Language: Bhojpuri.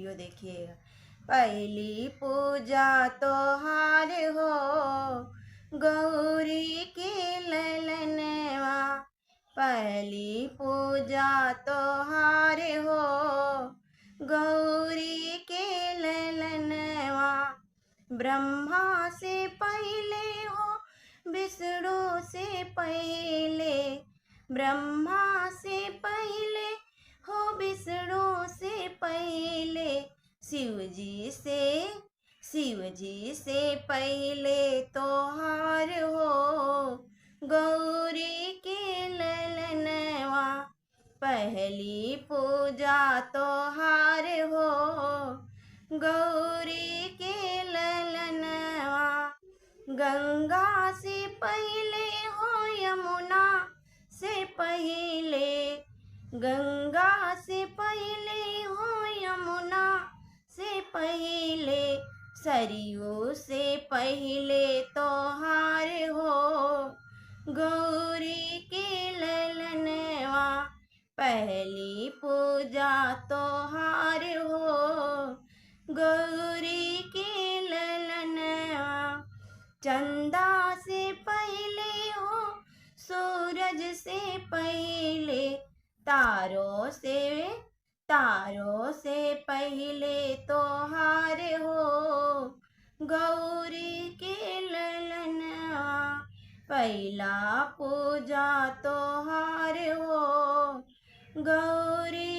वीडियो देखिएगा। पहली पूजा तोहार हो गौरी के ललनवा, पहली पूजा तोहार हो गौरी के ललनवा। ब्रह्मा से पहले हो विष्णु से पहले, ब्रह्मा से पहले हो विष्णु से पहले, शिव जी से पहले तोहार हो गौरी के ललनवा। पहली पूजा तोहार हो गौरी के ललनवा। गंगा से पहले हो यमुना से पहले, गंगा से पहले हो यमुना से पहले, सरयू से पहले तोहार हो गौरी के ललनवा। पहली पूजा तोहार हो गौरी के ललनवा। चंदा से पहले हो सूरज से पहले, तारों से पहले तोहार हो गौरी के ललनवा। पहला पूजा तोहार हो गौरी